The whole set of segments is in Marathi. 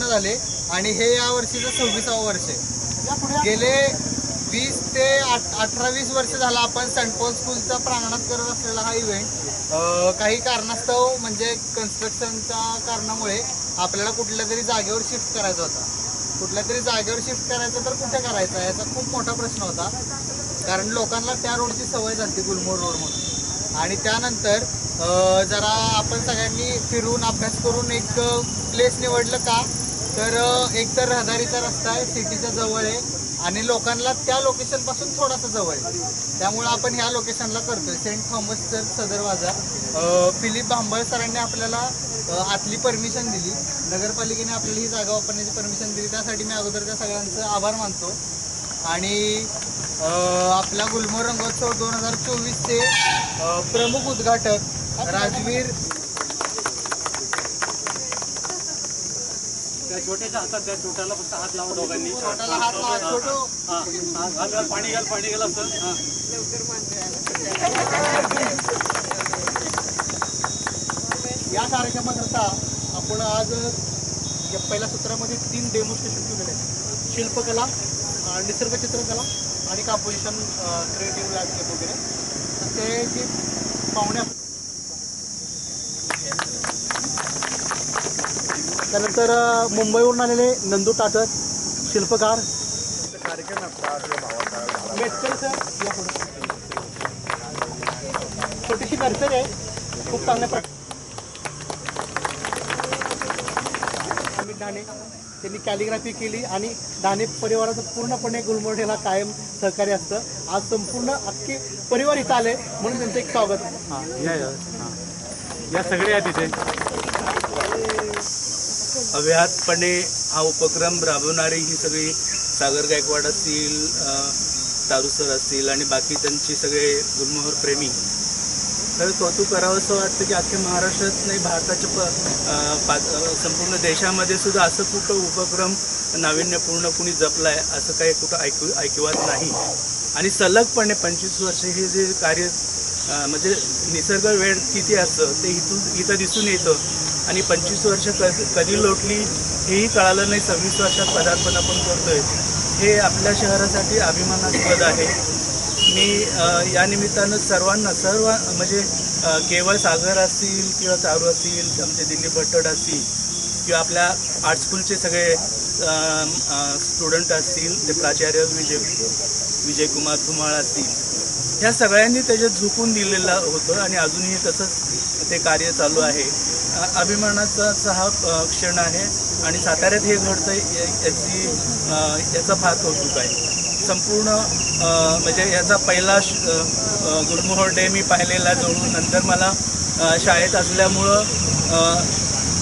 झाले आणि हे या वर्षीचं 26वे वर्ष आहे। गेले 20 ते 18-20 वर्ष झाला आपण सेंट पॉल स्कूलच्या प्रांगणात करत असलेला हा इव्हेंट काही कारणास्तव म्हणजे कन्स्ट्रक्शनच्या कारणामुळे आपल्याला कुठल्या तरी जागेवर शिफ्ट करायचा होता। कुठल्या तरी जागेवर शिफ्ट करायचं तर कुठे करायचं याचा खूप मोठा प्रश्न होता, कारण लोकांना त्या रोडची सवय झाली गुलमोहर रोडमधून। आणि त्यानंतर जरा आपण सगळ्यांनी फिरून अभ्यास करून एक प्लेस निवडलं का, तर एक तर रहदारीचा रस्ता आहे, सिटीच्या जवळ आहे आणि लोकांना त्या लोकेशनपासून थोडासा जवळ आहे, त्यामुळे आपण ह्या लोकेशनला करतोय। सेंट थॉमस चर्च सदर बाजार। फिलिप भांबळ सरांनी आपल्याला आतली परमिशन दिली, नगरपालिकेने आपल्याला ही जागा वापरण्याची परमिशन दिली, त्यासाठी मी अगोदर त्या सगळ्यांचं आभार मानतो। आणि आपला गुलमोहर रंगोत्सव 2024चे प्रमुख उद्घाटक राजवीर छोट्याच्या हातात त्या छोट्याला फक्त हात लावा दोघांनी, छोट्याला हात लावा, छोटू पाणी घाल असं। या कार्यक्रमाकरता आपण आज पहिल्या सत्रामध्ये 3 डेमॉन्स्ट्रेशन केलेले आहेत, शिल्पकला, निसर्ग चित्रकला आणि कंपोजिशन, क्रिएटिव्ह लँडस्केप वगैरे। ते जे पाहुण्या त्यानंतर मुंबईवरून आलेले नंदू टाटर शिल्पकार, कार्यक्रम छोटीशी नर्सरी आहे, खूप चांगल्या प्रकारे डाणे त्यांनी कॅलिग्राफी केली आणि डाणे परिवाराचं पूर्णपणे गुलमोहरला कायम सहकार्य असतं। आज संपूर्ण अख्खे परिवार इथं आले म्हणून त्यांचं एक स्वागत। या सगळे आहेत तिथे अव्याहतपणे हा उपक्रम राबवणारी ही सगळी सागर गायकवाड असतील, तारू सर असतील आणि बाकी त्यांची सगळे गुलमोहर प्रेमी, तर कौतुक करावं असं वाटतं की अख्ख्या महाराष्ट्रात नाही, भारताच्या संपूर्ण देशामध्ये सुद्धा असं कुठं उपक्रम नाविन्यपूर्ण कुणी जपलं आहे असं काही कुठं ऐकिवात नाही। आणि सलगपणे 25 वर्ष हे जे कार्य म्हणजे निसर्ग वेळ किती असतं ते इथं दिसून येतं आणि 25 वर्ष कधी लोटली हेही कळालं नाही। 26 वर्षात पदार्पण आपण करतोय हे आपल्या शहरासाठी अभिमानास्पद आहे। मी या निमित्तानं सर्व म्हणजे केवळ सागर असतील किंवा तारू असतील, आमचे दिलीप भट्टड असतील किंवा आपल्या आर्ट स्कूलचे सगळे स्टुडंट असतील, ते प्राचार्य विजयकुमार धुमाळ असतील, ह्या सगळ्यांनी त्याच्यात झुकून दिलेलं होतं आणि अजूनही तसंच ते कार्य चालू आहे। अभिमानाचा हा क्षण आहे आणि साताऱ्यात हे घडतं याचा फार कौतुक आहे। संपूर्ण म्हणजे याचा पहिला गुलमोहर डे मी पाहिलेला जवळून, नंतर मला शाळेत असल्यामुळं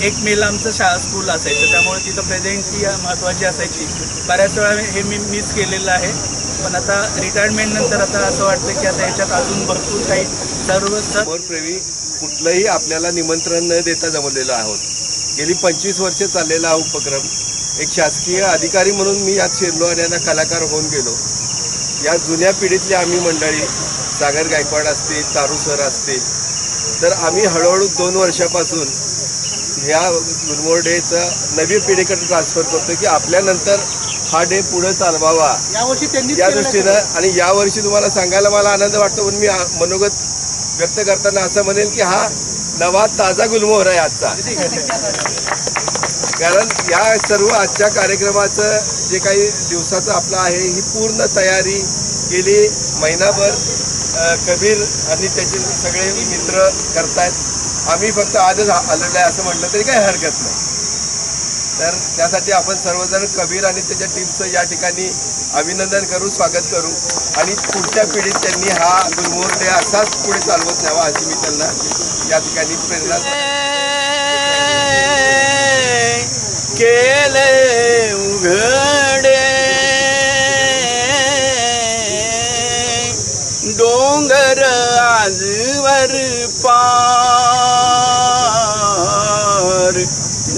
1 मेला आमचं स्कूल असायचं, त्यामुळे तिथं प्रेझेंटी महत्त्वाची असायची। बऱ्याच वेळा हे मी मिस केलेलं आहे, पण आता रिटायरमेंट नंतर आता असं वाटतं की आता याच्यात अजून भरपूर काही गुलमोहरप्रेमी कुठलंही आपल्याला निमंत्रण न देता जमलेलो आहोत। गेली 25 वर्ष चाललेला हा उपक्रम, एक शासकीय अधिकारी म्हणून मी यात शिरलो आणि आता कलाकार होऊन गेलो। या जुन्या पिढीतली आम्ही मंडळी, सागर गायकवाड असतील, तारू सर असतील, तर आम्ही हळूहळू 2 वर्षापासून ह्या गुलमोहर डेचं नवी पिढीकडे ट्रान्सफर करतो की आपल्यानंतर हा डे पुढे चालवावा या दृष्टीनं। आणि यावर्षी तुम्हाला सांगायला मला आनंद वाटतो, पण मी मनोगत व्यक्त करताना असं म्हणेल की हा नवा ताजा गुलमोहर आहे आजचा, कारण या सर्व आजच्या कार्यक्रमाचं जे काही दिवसाचं आपलं आहे ही पूर्ण तयारी गेली महिनाभर कबीर आणि त्याचे सगळे मित्र करतायत। आम्ही फक्त आजच आलेलो आहे असं म्हटलं तरी काही हरकत नाही। तर त्यासाठी आपण सर्वजण कबीर आणि त्याच्या टीमचं या ठिकाणी अभिनंदन करू, स्वागत करू आणि पुढच्या पिढीत त्यांनी हा गुलमोहर डे असाच पुढे चालवत न्यावा अशी मी त्यांना या ठिकाणी प्रेरणा केले उघडे डोंगर आजवर पार,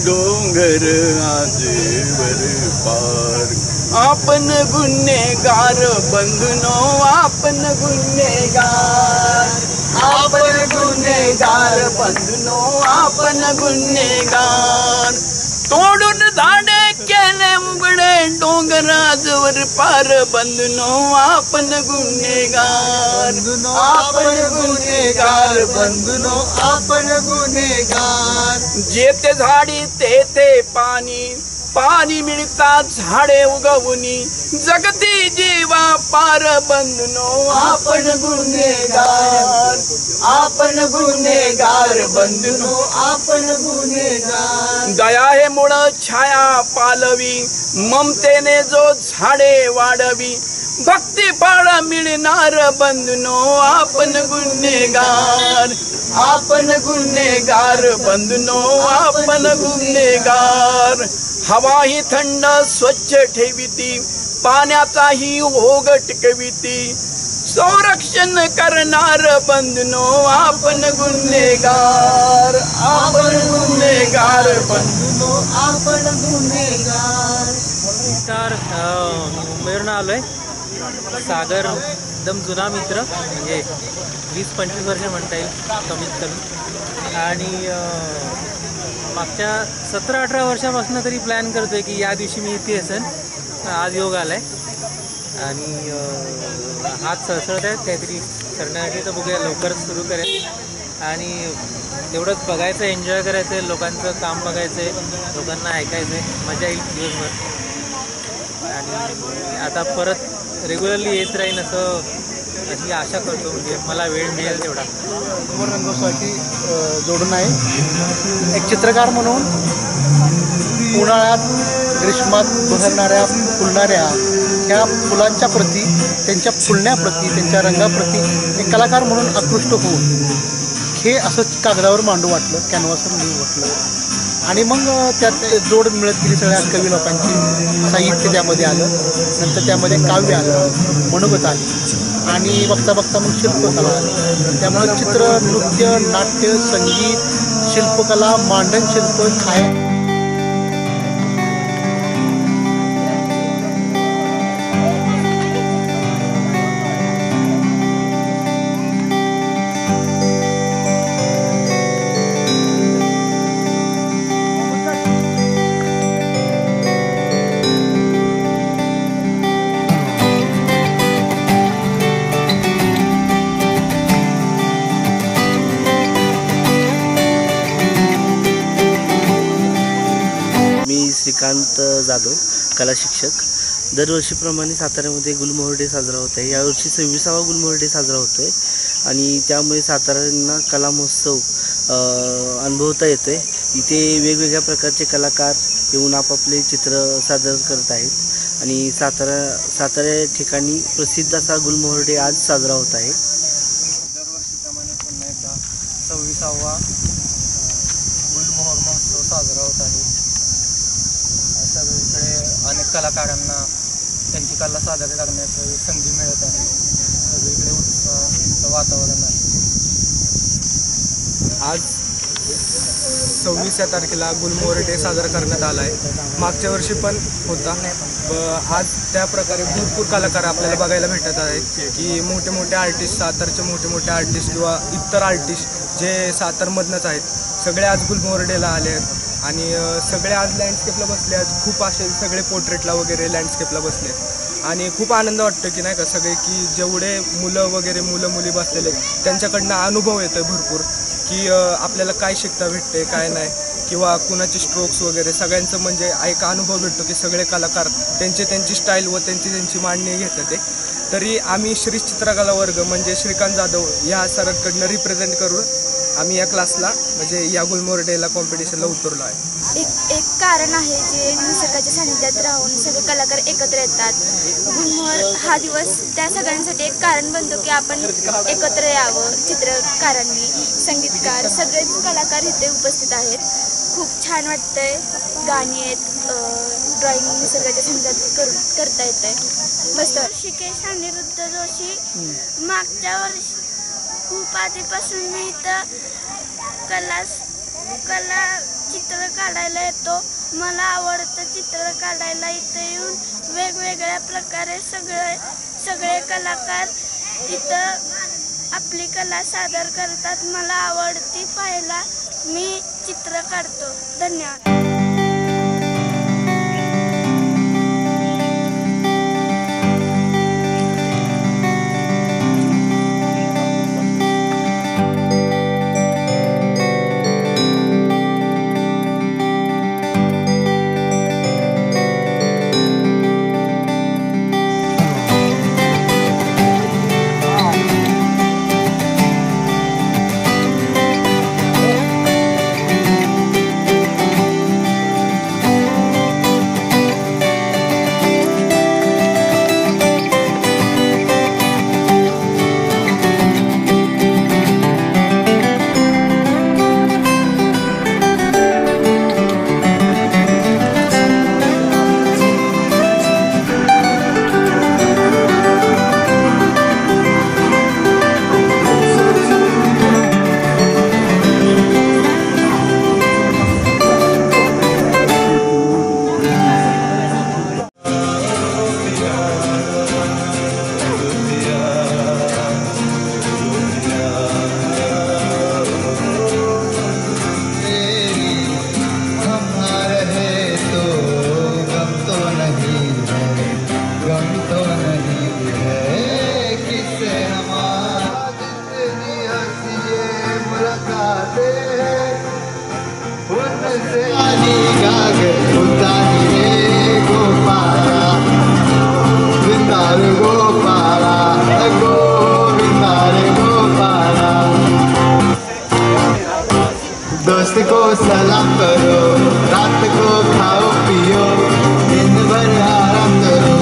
डोंगर आजवर पार। आपण गुन्हेगार बंधुनो, आपण गुन्हेगार, आपण गुन्हेगार बंधुनो, आपण गुन्हेगार। तोडून धाडे पडले उघडे डोंगराजवर पार बंधनो आपण गुन्हेगार बंधुनो आपण गुन्हेगार बंधुनो आपण गुन्हेगार जेथे झाडी तेथे पाणी पाणी मिळतात झाडे उगवुनी जगती जीवा पार बंधनो आपण गुन्हेगार बंधुनो आपण गुन्हेगार दया हे मुळ छाया पालवी ममतेने जो झाडे वाढवी भक्ती फळ मिळणार बंधनो आपण गुन्हेगार बंधनो आपण गुन्हेगार हवा ही थंड स्वच्छ ठेविती पाण्याचाही ओघ टिकविती संरक्षण करणार बंधनो आपण गुन्हेगार बंधुनो आपण गुन्हेगार नमस्कार, मुंबईवरून आलो आहे. सागर एकदम जुना मित्र, म्हणजे 20-25 वर्ष म्हणता येईल कमीत कमी. आणि मागच्या 17-18 वर्षापासून तरी प्लॅन करतो आहे की या दिवशी मी इथे असेल. आज योग आला आहे आणि हात सळसळत आहेत काहीतरी करण्यासाठी, तर बघूया लवकरच सुरू करेल. आणि तेवढंच बघायचं, एन्जॉय करायचं आहे, लोकांचं काम बघायचं आहे, लोकांना ऐकायचं आहे, मजा येईल दिवसभर. आणि आता परत रेग्युलरली येत राहीन अशी आशा करतो, म्हणजे मला वेळ मिळेल तेवढा. रंगोसाठी जोडून आहे एक चित्रकार म्हणून. उन्हाळ्यात ग्रीष्मात बहरणाऱ्या फुलणाऱ्या ह्या फुलांच्या प्रती, त्यांच्या फुलण्याप्रती, त्यांच्या रंगाप्रती एक कलाकार म्हणून आकृष्ट होऊन हे असं कागदावर मांडू वाटलं, कॅनव्हासवर लिहू वाटलं. आणि मग त्यात जोड मिळत गेली सगळ्या कवी लोकांची. साहित्य त्यामध्ये आलं, नंतर त्यामध्ये काव्य आलं, मनोगत आली आणि बघता बघता मग शिल्पकला आली. त्यामुळे चित्र, नृत्य, नाट्य, संगीत, शिल्पकला, मांडन शिल्प, छाया. श्रीकांत जाधव, कला शिक्षक. दरवर्षीप्रमाणे साताऱ्यामध्ये गुलमोहर डे साजरा होत आहे. यावर्षी 26वा गुलमोहर डे साजरा होतो आहे आणि त्यामुळे साताऱ्यांना कला महोत्सव अनुभवता येतो आहे. इथे वेगवेगळ्या प्रकारचे कलाकार येऊन आपापले चित्र सादर करत आहेत आणि सातारा ठिकाणी प्रसिद्ध असा गुलमोहर डे आज साजरा होत आहे. दरवर्षीप्रमाणे पुन्हा एकदा 26वा गुलमोहर महोत्सव साजरा होत आहे. सगळीकडे अनेक कलाकारांना त्यांची कला सादर करण्याची संधी मिळत आहे. सगळीकडे उत्साहाचं वातावरण आहे. आज 26 तारखेला गुलमोहर डे साजरा करण्यात आला आहे. मागच्या वर्षी पण होता. आज त्या प्रकारे भरपूर कलाकार आपल्याला बघायला भेटत आहेत की मोठे मोठे आर्टिस्ट, सातारचे मोठे मोठे आर्टिस्ट किंवा इतर आर्टिस्ट जे सातारमधनंच आहेत, सगळे आज गुलमोहर डेला आले आहेत. आणि सगळे आज लँडस्केपला बसले आहेत. खूप असे सगळे पोर्ट्रेटला वगैरे लँडस्केपला बसले आहेत आणि खूप आनंद वाटतो की नाही का, सगळे की जेवढे मुलं मुली बसलेले त्यांच्याकडनं अनुभव येतो आहे भरपूर की आपल्याला काय शिकता भेटते काय नाही, किंवा कुणाचे स्ट्रोक्स वगैरे सगळ्यांचं म्हणजे एक अनुभव भेटतो की सगळे कलाकार त्यांची स्टाईल व त्यांची मांडणी घेतात. ते तरी आम्ही श्री चित्रकला वर्ग म्हणजे श्रीकांत जाधव या सरांकडनं रिप्रेझेंट करून आम्ही या क्लासला म्हणजे या गुलमोहर डेला कॉम्पिटिशनला उतरलो आहे. एक कारण आहे जे निसर्गाच्या सानिध्यात राहून सगळे कलाकार एकत्र येतात. गुलमोहर हा दिवस त्या सगळ्यांसाठी एक कारण बनतो की आपण एकत्र यावं. चित्रकारांनी, संगीतकार, सगळेच कलाकार इथे उपस्थित आहेत. खूप छान वाटतंय. गाणी आहेत, ड्रॉइंग निसर्गाच्या सानिध्यात करता येत आहे. मस्त. ऋषिकेश अनिरुद्ध जोशी. मागच्या वर्षी खूप आधीपासून मी इथं कला चित्र काढायला येतो. मला आवडतं चित्र काढायला. इथं येऊन वेगवेगळ्या प्रकारे सगळे कलाकार इथं आपली कला सादर करतात. मला आवडती पाहायला. मी चित्र काढतो. धन्यवाद. दोस्त को सलाम करो, रात को खाओ पियो, दिन भर आराम करो,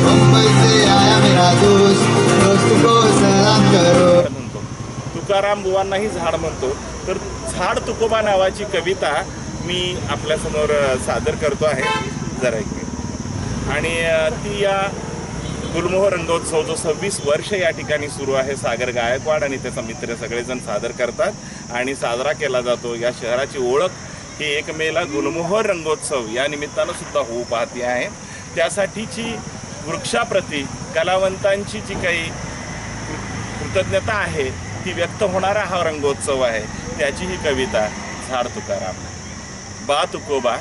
मुंबई से आया मेरा दोस्त, दोस्त को सलाम करो. तुकाराम बुवांनाही झाड म्हणतो. तर झाड तुकोबा नावाची कविता मी आपल्यासमोर सादर करतो आहे. जरा एक मिनिट. आणि ती या गुलमोहर रंगोत्सव जो 26 वर्ष या ठिकाणी सुरू आहे, सागर गायकवाड आणि त्याचा मित्र सगळेजण सादर करतात आणि साजरा केला जातो. या शहराची ओळख ही 1 मेला गुलमोहर रंगोत्सव या निमित्तानं सुद्धा होऊ पाहते आहे. त्यासाठीची वृक्षाप्रती कलावंतांची जी काही कृतज्ञता आहे ती व्यक्त होणारा हा रंगोत्सव आहे. त्याची ही कविता झाड तुकाराम. बा तुकोबा,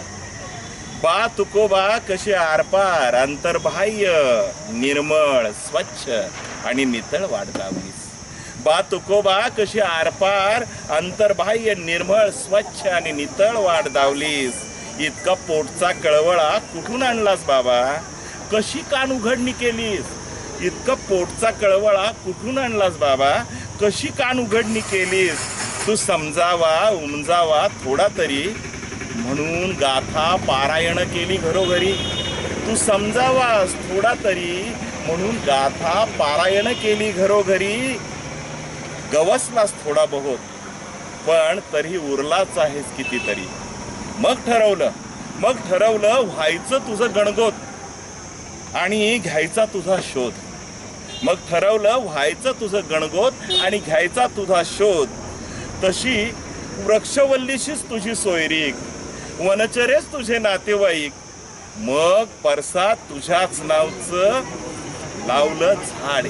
बा तुकोबा कशी आरपार अंतर्बाह्य निर्मळ स्वच्छ आणि नितळ वाढतावीस. बा तुकोबा कशी आरपार अंतर्बाह्य निर्मळ स्वच्छ आणि नितळ वाढ दावलीस. इतका पोटचा कळवळा कुठून आणलास बाबा, कशी कान उघडणी केलीस. इतका पोटचा कळवळा कुठून आणलास बाबा, कशी कान उघडणी केलीस. तू समजावा उमजावा थोडा तरी म्हणून गाथा पारायण केली घरोघरी. तू समजावास थोडा तरी म्हणून गाथा पारायण केली घरोघरी. गवसलास थोडा बहुत पण तरी उरलाच आहेस कितीतरी. मग ठरवलं व्हायचं तुझं गणगोत आणि घ्यायचा तुझा शोध. मग ठरवलं व्हायचं तुझं गणगोत आणि घ्यायचा तुझा शोध. तशी वृक्षवल्लीशीच तुझी सोयरीक, वनचरेच तुझे नातेवाईक. मग परसात तुझ्याच नावचं लावलं झाड.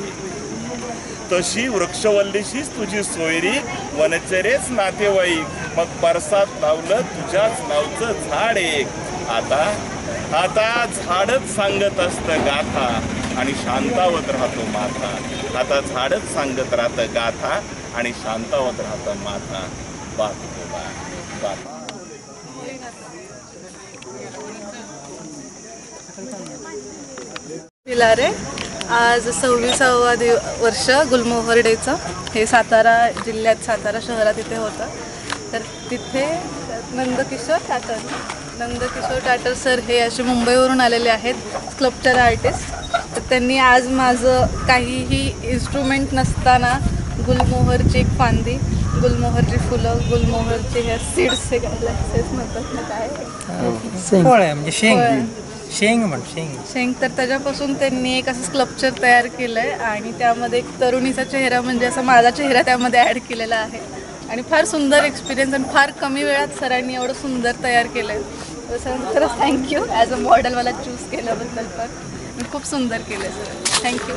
तशी वृक्षवल्लीशीच तुझी सोयरीक, वनचरेच नातेवाईक. मग परसात लावलं तुझ्याच नावचं झाड एक. आता झाडच सांगत असतं गाथा आणि शांतावत राहतो माथा. आता झाडच सांगत राहतं गाथा आणि शांतावत राहतं माथा. बात पिलारे. आज 26वा वर्ष गुलमोहर डेचं. हे सातारा जिल्ह्यात सातारा शहरात इथे होतं. तर तिथे नंदकिशोर टाटर सर हे असे मुंबईवरून आलेले आहेत, स्कल्पचर आर्टिस्ट. तर त्यांनी आज माझं काहीही इन्स्ट्रुमेंट नसताना गुलमोहरची एक फांदी, गुलमोहरची फुलं, गुलमोहरचे हे सीड्स हे म्हणतात ना काय म्हणजे शेंग. तर त्याच्यापासून त्यांनी एक असं स्कल्पचर तयार केलं आहे आणि त्यामध्ये एक तरुणीचा चेहरा म्हणजे असा माझा चेहरा त्यामध्ये ॲड केलेला आहे. आणि फार सुंदर एक्सपिरियन्स आणि फार कमी वेळात सरांनी एवढं सुंदर तयार केलं आहे. सरांचं खरंच थँक्यू. ॲज अ मॉडेल मला चूज केल्याबद्दल पण खूप सुंदर केलं आहे सर. थँक्यू.